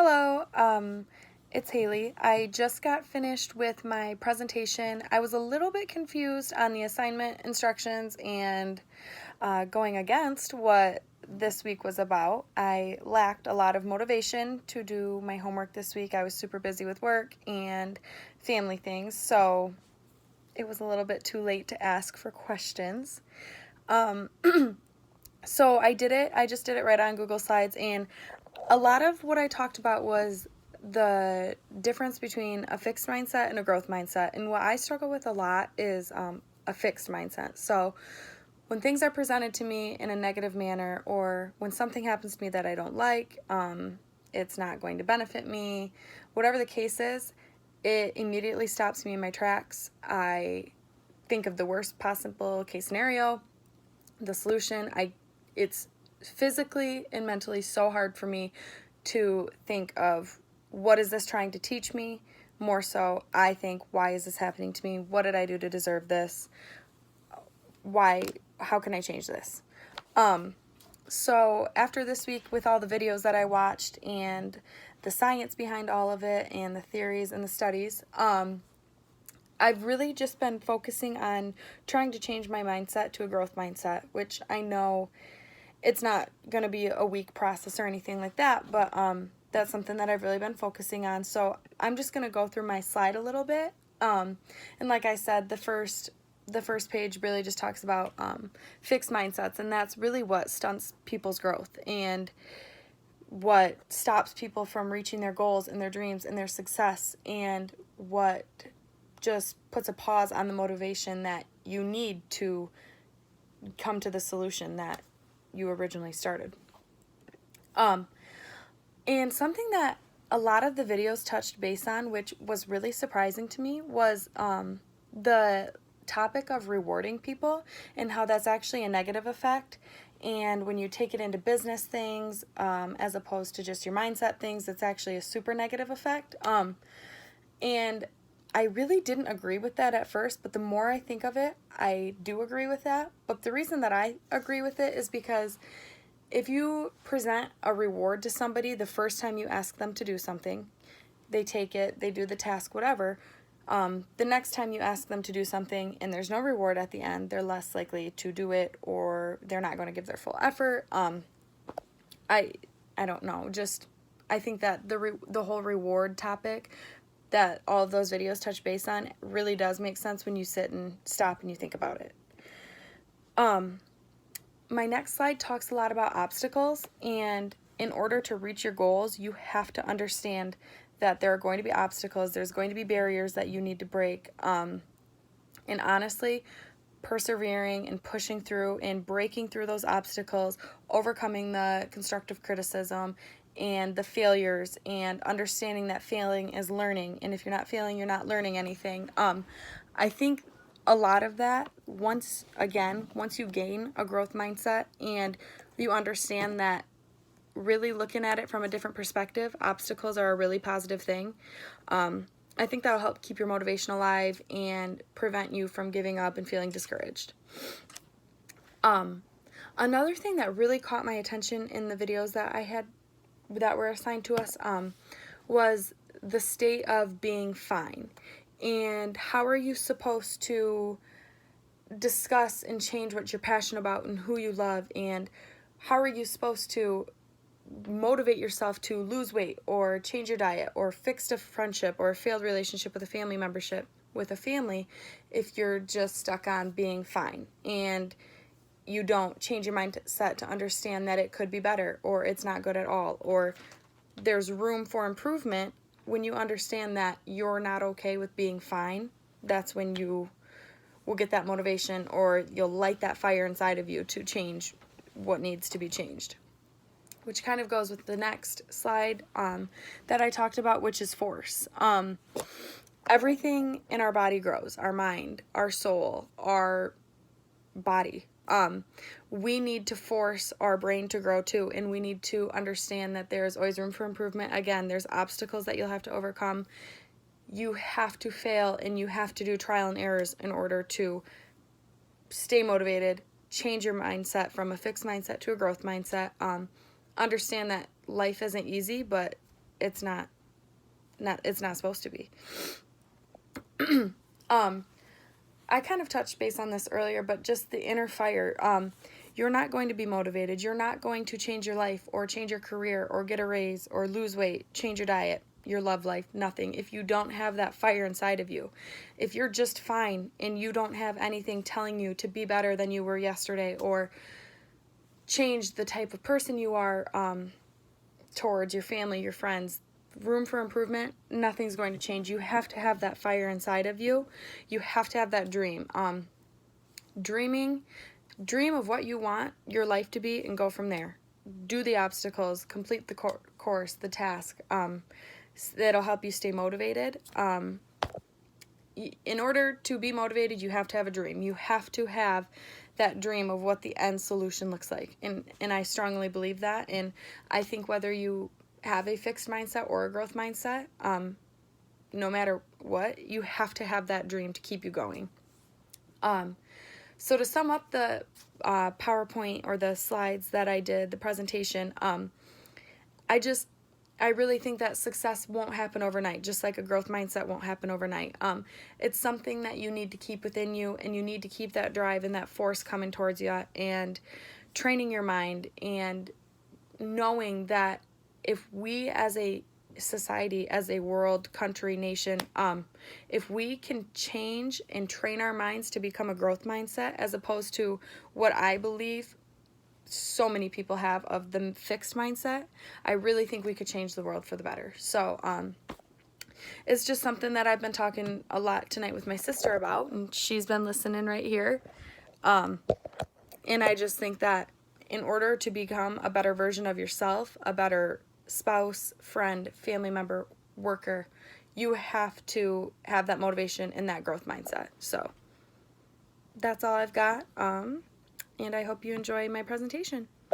Hello, it's Haley. I just got finished with my presentation. I was a little bit confused on the assignment instructions and going against what this week was about. I lacked a lot of motivation to do my homework this week. I was super busy with work and family things, so it was a little bit too late to ask for questions. So I did it. I just did it right on Google Slides, and a lot of what I talked about was the difference between a fixed mindset and a growth mindset. And what I struggle with a lot is a fixed mindset. So when things are presented to me in a negative manner, or when something happens to me that I don't like, it's not going to benefit me, whatever the case is, it immediately stops me in my tracks. I think of the worst possible case scenario, the solution. It's physically and mentally so hard for me to think of what is this trying to teach me. More so, I think, why is this happening to me? What did I do to deserve this? How can I change this? So after this week, with all the videos that I watched and the science behind all of it and the theories and the studies, I've really just been focusing on trying to change my mindset to a growth mindset, which I know it's not going to be a week process or anything like that, but that's something that I've really been focusing on. So I'm just going to go through my slide a little bit. And like I said, the first page really just talks about fixed mindsets, and that's really what stunts people's growth and what stops people from reaching their goals and their dreams and their success, and what just puts a pause on the motivation that you need to come to the solution that you originally started. And something that a lot of the videos touched base on, which was really surprising to me, was the topic of rewarding people and how that's actually a negative effect. And when you take it into business things, as opposed to just your mindset things, it's actually a super negative effect. And I really didn't agree with that at first, but the more I think of it, I do agree with that. But the reason that I agree with it is because if you present a reward to somebody the first time you ask them to do something, they take it, they do the task, whatever. The next time you ask them to do something and there's no reward at the end, they're less likely to do it, or they're not going to give their full effort. I don't know. Just I think that the whole reward topic that all of those videos touch base on really does make sense when you sit and stop and you think about it. My next slide talks a lot about obstacles, and in order to reach your goals, you have to understand that there are going to be obstacles, there's going to be barriers that you need to break, and honestly, persevering and pushing through and breaking through those obstacles, overcoming the constructive criticism and the failures, and understanding that failing is learning, and if you're not failing, you're not learning anything. I think a lot of that, once you gain a growth mindset and you understand that really looking at it from a different perspective, obstacles are a really positive thing. I think that'll help keep your motivation alive and prevent you from giving up and feeling discouraged. Another thing that really caught my attention in the videos that were assigned to us was the state of being fine. And how are you supposed to discuss and change what you're passionate about and who you love, and how are you supposed to motivate yourself to lose weight or change your diet or fix a friendship or a failed relationship with a family membership with a family if you're just stuck on being fine and you don't change your mindset to understand that it could be better, or it's not good at all, or there's room for improvement. When you understand that you're not okay with being fine, that's when you will get that motivation, or you'll light that fire inside of you to change what needs to be changed. Which kind of goes with the next slide that I talked about, which is force. Everything in our body grows, our mind, our soul, our body. We need to force our brain to grow too, and we need to understand that there's always room for improvement. Again, there's obstacles that you'll have to overcome. You have to fail, and you have to do trial and errors in order to stay motivated, change your mindset from a fixed mindset to a growth mindset. Understand that life isn't easy, but it's not supposed to be. I kind of touched base on this earlier, but just the inner fire. You're not going to be motivated. You're not going to change your life or change your career or get a raise or lose weight, change your diet, your love life, nothing. If you don't have that fire inside of you, if you're just fine and you don't have anything telling you to be better than you were yesterday or change the type of person you are towards your family, your friends, room for improvement, nothing's going to change. You have to have that fire inside of you. You have to have that dream. Dream of what you want your life to be and go from there. Do the obstacles, complete the course, the task. That'll help you stay motivated. In order to be motivated, you have to have a dream. You have to have that dream of what the end solution looks like. And I strongly believe that. And I think whether you have a fixed mindset or a growth mindset, no matter what, you have to have that dream to keep you going. So to sum up the PowerPoint or the slides that I did, the presentation, I really think that success won't happen overnight, just like a growth mindset won't happen overnight. It's something that you need to keep within you, and you need to keep that drive and that force coming towards you, and training your mind, and knowing that if we as a society, as a world, country, nation, if we can change and train our minds to become a growth mindset as opposed to what I believe so many people have of the fixed mindset, I really think we could change the world for the better. So it's just something that I've been talking a lot tonight with my sister about, and she's been listening right here. And I just think that in order to become a better version of yourself, a better spouse, friend, family member, worker, you have to have that motivation and that growth mindset. So that's all I've got. And I hope you enjoy my presentation.